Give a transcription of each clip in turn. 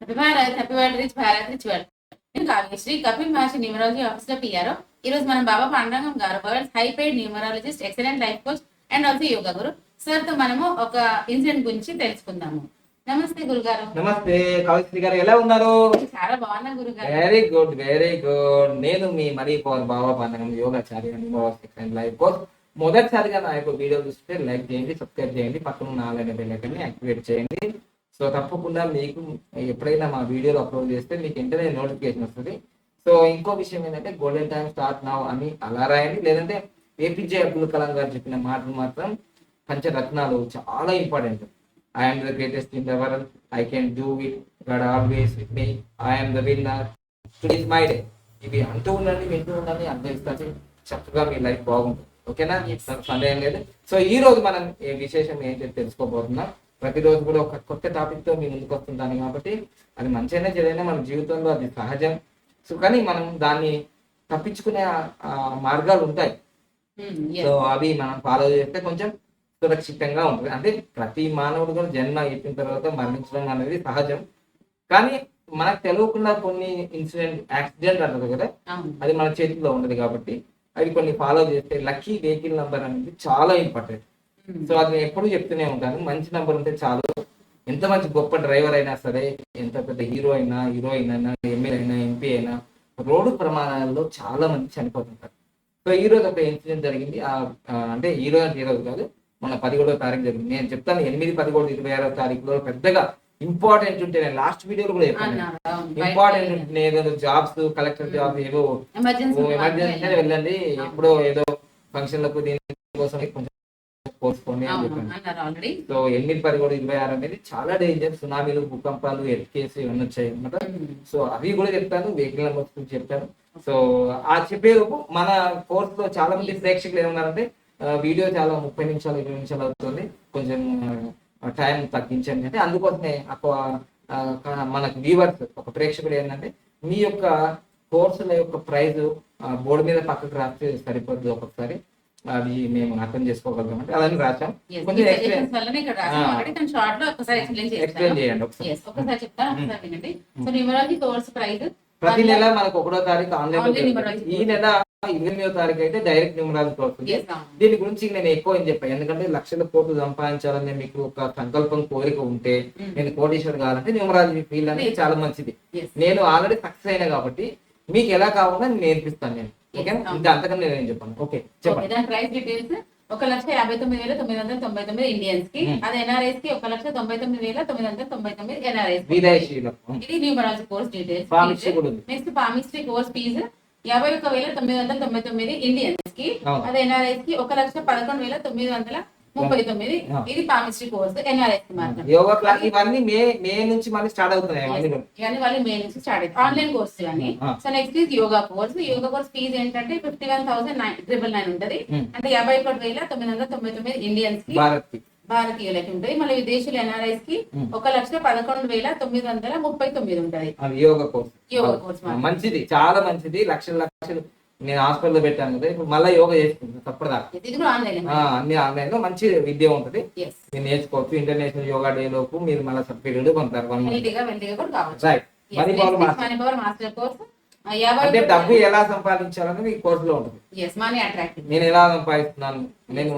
Happy Bharat, happy world, rich Bharat, rich world. నేను కావ్యశ్రీ, కపిల్ మహర్షి numerology office లో PRO. ఈ రోజు మనం బాబా పాండరంగం గారు, world high paid numerologist, excellent life coach and also yoga Guru sir తో మనము ఒక ఇన్సిడెంట్ గురించి తెలుసుకుందాము. నమస్తే గురుగారు. నమస్తే కావ్యశ్రీ గారు, ఎలా ఉన్నారు? చాలా బాగున్నా గురుగారు. Very good, very good. నేను మీ మరీ పవర్ బాబా పాండరంగం యోగాచార్య ఎక్సలెంట్ లైఫ్ కోచ్. మొదటిసారిగా నా యొక్క వీడియో చూస్తే లైక్ చేయండి, సబ్స్క్రైబ్ చేయండి, పక్కన ఉన్న ఆల్ అనే బెల్ ఐకాన్ని యాక్టివేట్ చేయండి. సో తప్పకుండా మీకు ఎప్పుడైనా మా వీడియోలు అప్లోడ్ చేస్తే మీకు వెంటనే నోటిఫికేషన్ వస్తుంది. సో ఇంకో విషయం ఏంటంటే గోల్డెన్ టైమ్ స్టార్ట్ నౌ అని అలా రాయండి, లేదంటే ఏపీజే అబ్దుల్ కలాం గారు చెప్పిన మాటలు మాత్రం పంచరత్నాలు చాలా important. I'm the greatest in the world, I can do it, God always with me, I'm the winner, today is my day. ఇవి అంటూ ఉండండి, వింటూ ఉండండి, అర్థం చక్కగా మీ లైఫ్ బాగుంటుంది. ఓకేనా? సందేహం లేదు. సో ఈ రోజు మనం ఏ విశేషం ఏంటో తెలుసుకోబోతున్నాం. ప్రతిరోజు కూడా ఒక కొత్త టాపిక్ తో మీ ముందుకు వస్తుంటాను కాబట్టి అది మంచిగానే చెడైనా మన జీవితంలో అది సహజం. సో కానీ మనం దాన్ని తప్పించుకునే మార్గాలు ఉంటాయి. సో అవి మనం ఫాలో చేస్తే కొంచెం సురక్షితంగా ఉంటుంది. అంటే ప్రతి మానవుడు కూడా జన్మ ఎత్తిన తర్వాత మరణించడం అనేది సహజం. కానీ మనకు తెలియకుండా కొన్ని యాక్సిడెంట్ అంటారు కదా, అది మన చేతిలో ఉండదు. కాబట్టి అవి కొన్ని ఫాలో చేస్తే లక్కీ వెహికల్ నంబర్ అనేది చాలా ఇంపార్టెంట్. సో అది నేను ఎప్పుడు చెప్తూనే ఉంటాను, మంచి నంబర్ ఉంటే చాలు. ఎంత మంచి గొప్ప డ్రైవర్ అయినా సరే, ఎంత పెద్ద హీరోయిన్ అయినా, ఎమ్మెల్యే అయినా, ఎంపీ అయినా, రోడ్డు ప్రమాదాల్లో చాలా మంది చనిపోతుంటారు. సో ఈ రోజు ఒక ఇన్సిడెంట్ జరిగింది. అంటే ఈ రోజు కాదు, మన 17వ తారీఖు జరిగింది. నేను చెప్తాను 8, 11, 26వ తారీఖులో పెద్దగా ఇంపార్టెంట్ ఉంటే, నేను లాస్ట్ వీడియోలో కూడా చెప్పాను, ఇంపార్టెంట్ ఉంటే ఏదో జాబ్స్, కలెక్టర్ జాబ్స్ ఏవో ఎమర్జెన్సీ వెళ్ళండి, ఎప్పుడో ఏదో ఫంక్షన్లకు దీనికోసం కొంచెం పోస్ట్పోన్ అని చెప్పాను. సో 8, 11, 26 అనేది చాలా డేంజర్. సునామీలు, భూకంపాలు, ఎర్త్ కేసు ఇవన్నీ వచ్చాయి అనమాట. సో అవి కూడా చెప్తాను, వెహికల్ నెంబర్స్ గురించి చెప్తాను. సో ఆ చెప్పేలోపు మన కోర్స్ లో చాలా మంది ప్రేక్షకులు ఏమన్నారంటే వీడియో చాలా 30 నిమిషాలు 20 నిమిషాలు అవుతుంది, కొంచెం టైం తగ్గించండి అంటే. అందుకోసమే మనకు వ్యూవర్స్ ఒక ప్రేక్షకుడు ఏంటంటే, మీ యొక్క కోర్సుల యొక్క ప్రైజ్ బోర్డు మీద పక్కకు రాస్తే సరిపోద్ది, ఒక్కొక్కసారి అది మేము అర్థం చేసుకోగలుగుతాం అంటే అలానే రాసాం. కొంచెం ఎక్స్ప్లెయిన్ చేయండి ఒకసారి. ప్రతి నెల మనకు 1వ తారీఖు ఆన్లైన్, ఈ నెల 8వ తారీఖు అయితే డైరెక్ట్ న్యూమరాలజీ వస్తుంది. దీని గురించి నేను ఎక్కువ ఏం చెప్పాను, ఎందుకంటే లక్షల కోట్లు సంపాదించాలని మీకు ఒక సంకల్పం, కోరిక ఉంటే, నేను కోటీశ్వరుడు కావాలంటే న్యూమరాలజీ ఫీల్డ్ అనేది చాలా మంచిది. నేను ఆల్రెడీ సక్సెస్ అయినా కాబట్టి మీకు ఎలా కావాలో నేను నేర్పిస్తాను. నేను ఓకే, ఇంకా అంతకన్నా నేను చెప్పాను. ఓకే చెప్పండి. దాని ప్రైస్ డీటెయిల్స్ 1,59,999 ఇండియన్స్ కి, అది ఎన్ఆర్ఐస్ కి 1,99,999 ఎన్ఆర్ఐస్. ఇది numerology course details. Next palmistry course fees 51,999 Indians కి, అది ఎన్ఆర్ఐస్ కి 1,11,999. ఇది పామిస్ట్రీ కోర్స్ ఎన్ఆర్ఐస్ కి మాత్రం. యోగా క్లాస్ ఇవన్నీ మే నుంచి మళ్ళీ స్టార్ట్ అవుతున్నాయి. ఇవన్నీ మళ్ళీ మే నుంచి స్టార్ట్ అవుతాయి, ఆన్లైన్ కోర్స్ ఇవన్నీ. So next is yoga course. Yoga course fees ఏంటంటే 51,999 ఉంటది. అంటే 51,999 ఇండియన్స్ కి, భారతీయులకి ఉంటుంది. మళ్ళీ విదేశీయులు ఎన్ఆర్ఐస్ కి 1,11,939 ఉంటది యోగా కోర్స్. మంచిది, చాలా మంచిది. లక్షలు నేను హాస్పిటల్లో పెట్టాను కదా, ఇప్పుడు మళ్ళీ యోగా చేసుకుంటాను తప్పదాకా. అన్ని ఆన్లైన్ లో మంచి విద్య ఉంటుంది, మీరు నేర్చుకోవచ్చు. ఇంటర్నేషనల్ యోగా డే లోపు మీరు మళ్ళీ సర్టిఫికేట్ పొందుతారు. అంటే డబ్బు ఎలా సంపాదించాలని మీ కోర్సులో ఉంటుంది. నేను ఎలా సంపాదిస్తున్నాను, నేను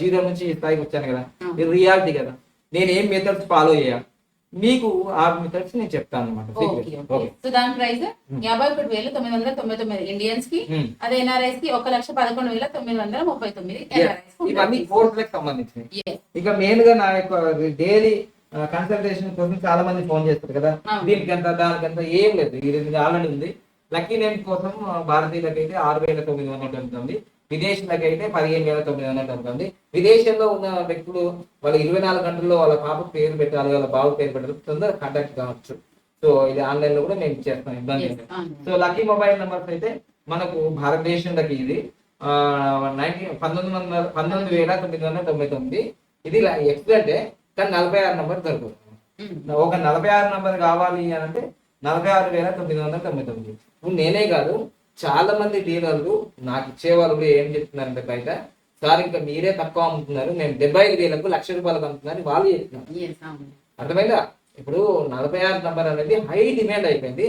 జీరో నుంచి ఈ స్థాయికి వచ్చాను కదా, ఇది రియాలిటీ కదా. నేను ఏం మెథడ్స్ ఫాలో చేయాలి, మీకు ఆ మెథడ్స్ నేను చెప్తాను అనమాట. సో దాని ప్రైస్ 51,999 ఇండియన్స్ కి, అదే ఎన్ఆర్ఐస్ కి 1,11,939. ఇవన్నీ కోర్సులకు సంబంధించినవి. ఇక మెయిన్ గా నా యొక్క డైలీ కన్సల్టేషన్ కోసం చాలా మంది ఫోన్ చేస్తారు కదా, దీనికంత దానికంత ఏం లేదు. ఇది ఆల్రెడీ ఉంది. లక్కీ నేమ్ కోసం భారతీయులకు అయితే 6,999, విదేశీయులకు అయితే 15,999. విదేశంలో ఉన్న వ్యక్తులు వాళ్ళ 24 గంటల్లో వాళ్ళ పాప పేరు పెట్టాలి, వాళ్ళ బాబు పేరు పెట్టాలి, తొందరగా కాంటాక్ట్ కావచ్చు. సో ఇది ఆన్లైన్ లో కూడా నేను చేస్తాను, ఇబ్బంది లేదు. సో లక్కీ మొబైల్ నెంబర్స్ అయితే మనకు భారతదేశంలోకి ఇది 19,999. ఇది ఎక్సలెంటే, కానీ 46 నెంబర్ దొరుకుతుంది. ఒక 46 నెంబర్ కావాలి అని అంటే 46,999. ఇప్పుడు నేనే కాదు, చాలా మంది డీలర్లు నాకు ఇచ్చేవాళ్ళు ఏం చెప్తున్నారంటే బయట, సార్ ఇంకా మీరే తక్కువ అమ్ముతున్నారు, మేము 75,000కు ₹1,00,000 అమ్ముతున్నారు వాళ్ళు చెప్తున్నారు. అర్థమైందా? ఇప్పుడు 46 నంబర్ అనేది హై డిమాండ్ అయిపోయింది.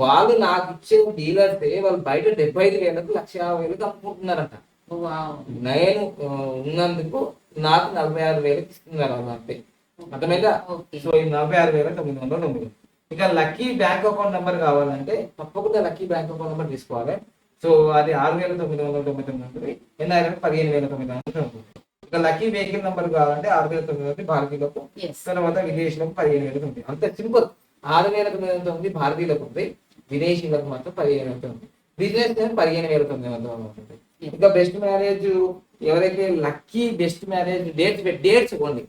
వాళ్ళు నాకు ఇచ్చే డీలర్స్ వాళ్ళు బయట 75,000కు 1,50,000కు అమ్ముకుంటున్నారంట. నేను ఉన్నందుకు నాకు 46,000కి ఇస్తున్నారు వాళ్ళు అంతే. అర్థమైందా? సో ఈ 46,990. ఇక లక్కీ బ్యాంక్ అకౌంట్ నెంబర్ కావాలంటే తప్పకుండా లక్కీ బ్యాంక్ అకౌంట్ నెంబర్ తీసుకోవాలి. సో అది 6,999 ఉంటుంది. ఎన్ఐఆర్ 15,900 ఉంటుంది. ఇక లక్కీ వెహికల్ నెంబర్ కావాలంటే 6,900 భారతీయులకు, తర్వాత విదేశీయులకు 15,000 ఉంది. అంతే సింపుల్. 6,909 భారతీయులకు ఉంది, విదేశీయులకు మాత్రం 15,000 ఉంది. బిజినెస్ 15,900 ఉంటుంది. ఇక బెస్ట్ మ్యారేజ్ ఎవరైతే లక్కీ బెస్ట్ మ్యారేజ్ డేట్స్ ఇవ్వండి,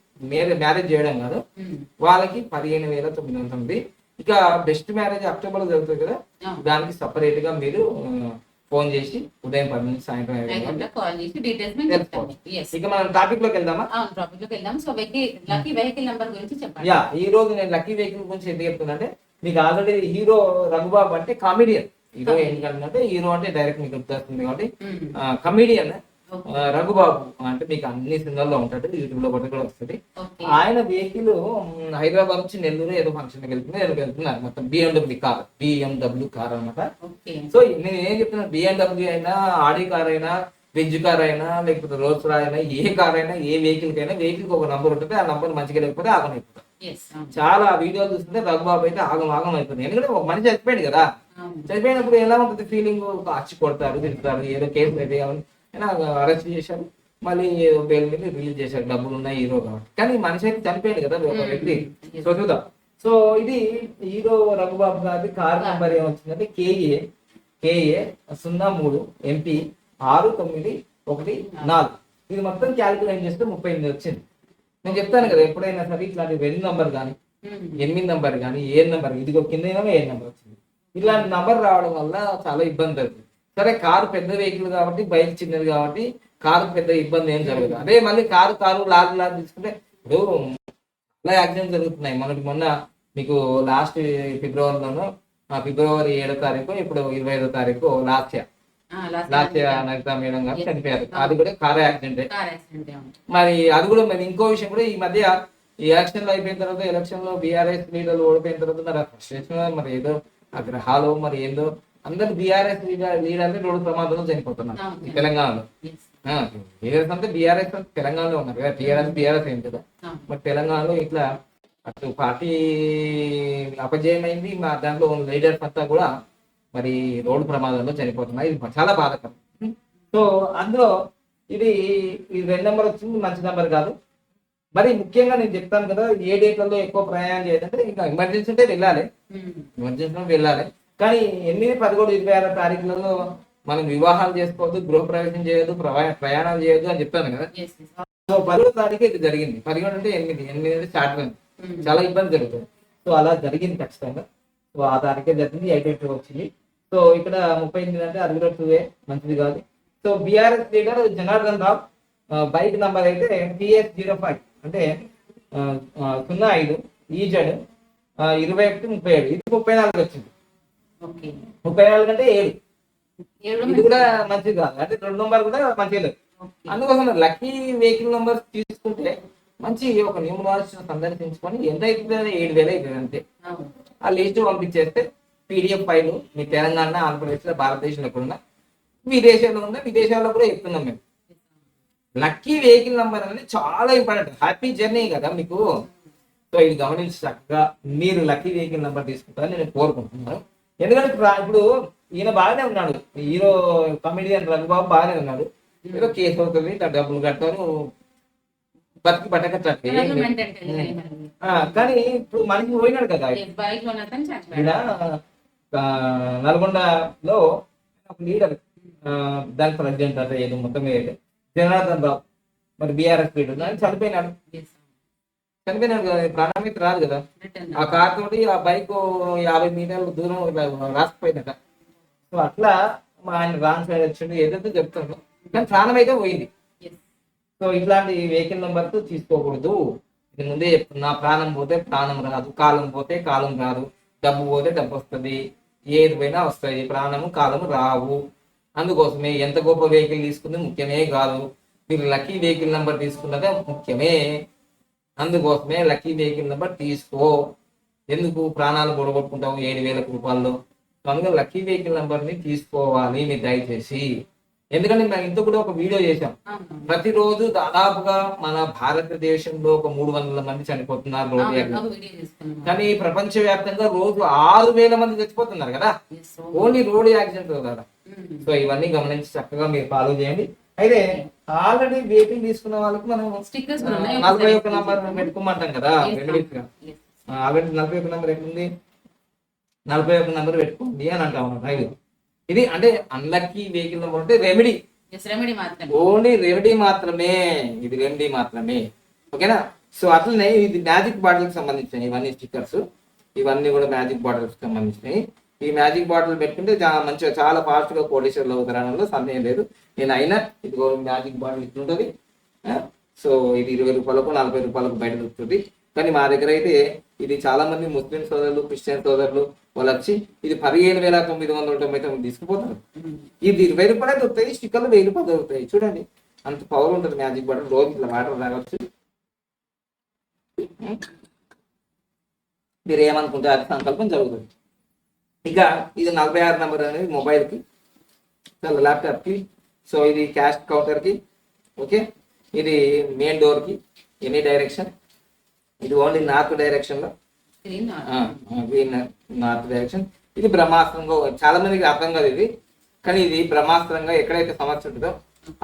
మ్యారేజ్ చేయడం కాదు, వాళ్ళకి 15,900 ఉంది. ఇక బెస్ట్ మ్యారేజ్ అక్టోబర్ జరుగుతుంది కదా, దానికి సపరేట్ గా మీరు ఫోన్ చేసి ఉదయం 10 నుంచి సాయంత్రం 5 కాల్ చేసి డీటెయిల్స్. ఇక మనం టాపిక్ లోకి వెళ్దామా? టాపిక్ లోకి వెళ్దాం. సో లక్కీ వెహికల్ నెంబర్ గురించి చెప్పండి. ఈ రోజు నేను లక్కీ వెహికల్ గురించి ఎందుకు చెప్తున్నా అంటే, మీకు ఆల్రెడీ హీరో రఘుబాబు అంటే కామెడియన్. హీరో ఎందుకంటే హీరో అంటే డైరెక్ట్ మీకు గుర్తొస్తుంది కాబట్టి కమెడియన్ రఘుబాబు అంటే మీకు అన్ని సినిమాల్లో ఉంటాడు, యూట్యూబ్ లో కూడా వస్తుంది. ఆయన వెహికల్ హైదరాబాద్ నుంచి నెల్లూరు ఏదో ఫంక్షన్ వెళ్తున్నారు. మొత్తం బిఎండబ్ల్యూ కార్ అనమాట. సో నేను ఏం చెప్తున్నాను, బిఎండబ్ల్యూ అయినా, ఆడి కార్ అయినా, బెంజ్ కార్ అయినా, లేకపోతే రోల్స్ రాయ్ అయినా, ఏ కార్ అయినా, ఏ వెహికల్ కైనా వెహికల్ ఒక నంబర్ ఉంటుంది. ఆ నంబర్ మంచిగా లేకపోతే ఆగం అయిపోతుంది. చాలా వీడియోలు చూస్తుంటే రఘుబాబు అయితే ఆగం అయిపోతుంది. ఎందుకంటే ఒక మనిషి చచ్చిపోయాడు కదా, చనిపోయినప్పుడు ఎలా ఉంటుంది ఫీలింగ్, అచ్చి కొడతారు, తింటారు, ఏదో కేసు అయితే అరెస్ట్ చేశారు, మళ్ళీ బెయిల్ మీద రిలీజ్ చేశారు, డబ్బులు ఉన్నాయి హీరో కాబట్టి. కానీ మనిషి అయితే చనిపోయాడు కదా ఒక వ్యక్తి. సో చూద్దాం. సో ఇది హీరో రఘుబాబు గారి కార్ నెంబర్ ఏమొచ్చిందంటే KA 03 MP 6914. ఇది మొత్తం క్యాలిక్యులేట్ చేస్తే 38 వచ్చింది. నేను చెప్తాను కదా, ఎప్పుడైనా సరే ఇట్లాంటి 2 నంబర్ కానీ 8 నంబర్ కానీ 7 నంబర్, ఇదిగో కింద 7 నంబర్ వచ్చింది. ఇలాంటి నంబర్ రావడం వల్ల చాలా ఇబ్బంది అవుతుంది. సరే కారు పెద్ద వెహికల్ కాబట్టి, బైక్ చిన్నది కాబట్టి కారు పెద్ద ఇబ్బంది ఏం జరగదు. అదే మళ్ళీ కారు లారీ తీసుకుంటే ఇప్పుడు చాలా యాక్సిడెంట్ జరుగుతున్నాయి. మొన్న మీకు లాస్ట్ ఫిబ్రవరిలోనూ, ఫిబ్రవరి 7వ తారీఖు, ఇప్పుడు 25వ తారీఖు లాస్య నగతా మేడం గారు చనిపోయారు. అది కూడా కారు యాక్సిడెంట్. మరి అది కూడా మరి ఇంకో విషయం కూడా, ఈ మధ్య ఈ ఎలక్షన్ లో అయిపోయిన తర్వాత, ఎలక్షన్ లో బీఆర్ఎస్ లీడర్లు ఓడిపోయిన తర్వాత మరి ఫ్రస్ట్రేషన్ మరి ఏదో ఆ గ్రహాలు మరి ఏందో అందరు బీఆర్ఎస్ లీడర్లు రోడ్డు ప్రమాదంలో చనిపోతున్నారు ఈ తెలంగాణలో. లీడర్స్ అంటే బీఆర్ఎస్ తెలంగాణలో ఉన్నారు కదా, టీఆర్ఎస్ ఏం కదా. మరి తెలంగాణలో ఇట్లా అటు పార్టీ అపజయం అయింది, మా దాంట్లో ఉన్న లీడర్స్ అంతా కూడా మరి రోడ్డు ప్రమాదంలో చనిపోతున్నారు. ఇది చాలా బాధకరం. సో అందులో ఇది 2 నెంబర్ వచ్చింది, మంచి నెంబర్ కాదు. మరి ముఖ్యంగా నేను చెప్తాను కదా, ఏ డేట్లలో ఎక్కువ ప్రయాణం చేయాలంటే, ఇంకా ఎమర్జెన్సీ ఉంటే వెళ్ళాలి, ఎమర్జెన్సీ వెళ్ళాలి. కానీ 8, 11, 26 తారీఖులలో మనం వివాహాలు చేసుకోవద్దు, గృహప్రవేశం చేయొద్దు, ప్రయాణాలు చేయొద్దు అని చెప్తాను కదా. సో 10వ తారీఖు ఇది జరిగింది. 11 అంటే 8 అంటే స్టార్ట్ అయింది. చాలా ఇబ్బంది జరుగుతుంది. సో అలా జరిగింది ఖచ్చితంగా. సో ఆ తారీఖే జరిగింది, 8 వచ్చింది. సో ఇక్కడ 38 అంటే అది కూడా 2 మంచిది కాదు. So BRS leader Janardhan Rao bike number అయితే PS05 అంటే 05 EZ 2137. ఇది 34 వచ్చింది. 34 అంటే 7. ఇది కూడా మంచిది కాదు. అంటే 2 నంబర్ కూడా మంచిగా లేదు. అందుకోసం లక్కీ వెహికల్ నంబర్ తీసుకుంటే మంచి ఒక న్యూమరాలజిస్ట్ సందర్శించుకొని ఎంత అవుతుంది, 7,000 అవుతుంది అంతే. ఆ లిస్ట్ పంపించేస్తే PDF ఫైల్ మీ తెలంగాణ, ఆంధ్రప్రదేశ్లో, భారతదేశంలో కూడా విదేశాల్లో ఉందా, విదేశాల్లో కూడా చెప్తున్నాం మేము. లక్కీ వెహికల్ నంబర్ అనేది చాలా ఇంపార్టెంట్. హ్యాపీ జర్నీ కదా మీకు. సో ఇది గమనించి చక్కగా మీరు లక్కీ వెహికల్ నెంబర్ తీసుకుంటారని నేను కోరుకుంటున్నాను. ఎందుకంటే ఇప్పుడు ఈయన బాగానే ఉన్నాడు, హీరో కమెడియన్ రఘుబాబు బాగానే ఉన్నాడు. ఏదో కేసు అవుతుంది, డబ్బులు కట్టారు, బతికి బట్టకట్టాలి. కానీ ఇప్పుడు మనిషి పోయినాడు కదా. ఈయన నల్గొండలో ఒక లీడర్, దాని ప్రెసిడెంట్ అంటే ఏదో మొత్తం జనార్దన్ రావు, మరి బీఆర్ఎస్ లీడర్ చనిపోయినాడు. ప్రాణామితి రాదు కదా. ఆ కార్ తోటి ఆ బైక్ 50 మీటర్ల దూరం రాసిపోయిందట. సో అట్లా ఆయన రాంగ్ సైడ్ వచ్చిండు ఏదైతే చెప్తాడు, కానీ ప్రాణం అయితే పోయింది. సో ఇట్లాంటి వెహికల్ నెంబర్స్ తీసుకోకూడదు. ఇది ముందే చెప్తున్నా, ప్రాణం పోతే ప్రాణం రాదు, కాలం పోతే కాలం రాదు, డబ్బు పోతే డబ్బు వస్తుంది, ఏది పోయినా వస్తాయి, ప్రాణము కాలము రావు. అందుకోసమే ఎంత గొప్ప వెహికల్ తీసుకుంది ముఖ్యమే కాదు, మీరు లక్కీ వెహికల్ నెంబర్ తీసుకున్నదే ముఖ్యమే. అందుకోసమే లక్కీ వెహికల్ నెంబర్ తీసుకో. ఎందుకు ప్రాణాలు గొడగొట్టుకుంటాము 7,000 రూపాయల్లో. కనుక లక్కీ వెహికల్ నెంబర్ ని తీసుకోవాలి మీరు దయచేసి. ఎందుకంటే మేము ఇంత కూడా ఒక వీడియో చేశాం. ప్రతిరోజు దాదాపుగా మన భారతదేశంలో ఒక 300 మంది చనిపోతున్నారు రోడ్డు యాక్సిడెంట్. కానీ ప్రపంచ వ్యాప్తంగా రోజు 6,000 మంది చచ్చిపోతున్నారు కదా ఓన్లీ రోడ్ యాక్సిడెంట్ ద్వారా. సో ఇవన్నీ గమనించి చక్కగా మీరు ఫాలో చేయండి. అయితే ఆల్రెడీ వెహికల్ తీసుకున్న వాళ్ళకి మనం 41 నంబర్ పెట్టుకోమంటాం కదా రెమెడీస్ గా. ఆల్రెడీ 41 నంబర్ ఎట్లుంది, 41 నంబర్ పెట్టుకోండి అని అంటాం రైలు. ఇది అంటే అన్లక్కీ వెహికల్ నెంబర్ అంటే రెమెడీ, ఓన్లీ రెమెడీ మాత్రమే, ఇది రెమెడీ మాత్రమే. ఓకేనా. సో అట్లనే ఇది మ్యాజిక్ బాటిల్ కి సంబంధించినవి ఇవన్నీ స్టిక్కర్స్, ఇవన్నీ కూడా మ్యాజిక్ బాటిల్స్ కి సంబంధించినవి. ఈ మ్యాజిక్ బాటిల్ పెట్టుకుంటే మంచిగా చాలా ఫాస్ట్ గా కోటేశ్వర్లు అవుతారనలో సందేహం లేదు. నేను అయినా ఇది మ్యాజిక్ బాటిల్ ఇట్లుంటది. సో ఇది 20 రూపాయలకు 40 రూపాయలకు బయట దొరుకుతుంది. కానీ మా దగ్గర అయితే ఇది చాలా మంది ముస్లిం సోదరులు, క్రిస్టియన్ సోదరులు వాళ్ళు వచ్చి ఇది 17,999 తీసుకుపోతారు. ఇది 20 రూపాయలు దొరుకుతాయి, స్టిక్కర్లు 1000 రూపాయలు దొరుకుతాయి. చూడండి అంత పవర్ ఉంటుంది మ్యాజిక్ బాటిల్. రోజు ఇట్లా వాటర్ తాగొచ్చు. మీరు ఏమనుకుంటే అది సంకల్పం జరుగుతుంది. ఇక ఇది 46 నెంబర్ అనేది మొబైల్ కి, ల్యాప్టాప్ కి. సో ఇది క్యాష్ కౌంటర్ కి. ఓకే. ఇది మెయిన్ డోర్ కి ఎనీ డైరెక్షన్. ఇది ఓన్లీ నార్త్ డైరెక్షన్ లో, గ్రీన్ నార్త్ డైరెక్షన్. ఇది బ్రహ్మాస్త్రంగా చాలా మందికి అర్థం కాదు ఇది, కానీ ఇది బ్రహ్మాస్త్రంగా ఎక్కడైతే సమస్య ఉంటుందో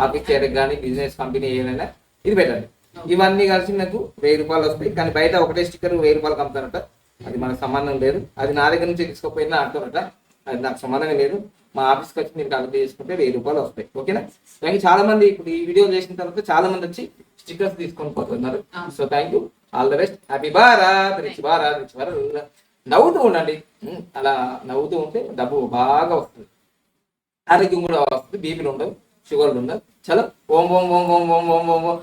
ఆఫీస్ చేయడానికి కానీ బిజినెస్ కంపెనీ ఏదైనా ఇది పెట్టండి. ఇవన్నీ కలిసి నాకు 1000 రూపాయలు వస్తాయి. కానీ బయట ఒకటే స్టిక్కర్ 1000 రూపాయలు అమ్ముతారట, అది మనకు సంబంధం లేదు. అది నా దగ్గర నుంచి తీసుకోపోయినా అంటారట, అది నాకు సంబంధం లేదు. మా ఆఫీస్కి వచ్చి మీరు కలెక్ట్ చేసుకుంటే 1000 రూపాయలు వస్తాయి. ఓకేనా. Thank you. చాలా మంది ఇప్పుడు ఈ వీడియో చేసిన తర్వాత చాలా మంది వచ్చి స్టిక్కర్స్ తీసుకొని పోతున్నారు. So thank you, all the best. Happy Bharat, rich Bharat, rich Bharat. నవ్వుతూ ఉండండి. అలా నవ్వుతూ ఉంటే డబ్బు బాగా వస్తుంది, ఆరోగ్యం కూడా వస్తుంది, బీపీలు ఉండవు, షుగర్లు ఉండవు. చలో ఓం ఓం ఓం ఓం ఓం ఓం ఓం ఓం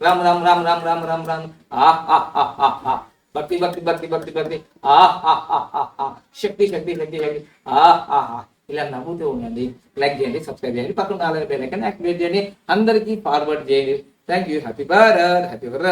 రామ్ రామ్ రామ్ రామ్ రామ్ రామ్ రామ్ భక్తి భక్తి భక్తి భక్తి భక్తి శక్తి శక్తి శక్తి శక్తి ఇలా నవ్వుతూ ఉండండి. లైక్ చేయండి, సబ్స్క్రైబ్ చేయండి, పక్కన బెల్ ఐకాన్ యాక్టివేట్ చేయండి, అందరికీ ఫార్వర్డ్ చేయండి. Thank you. Happy Bharat, happy Bharat.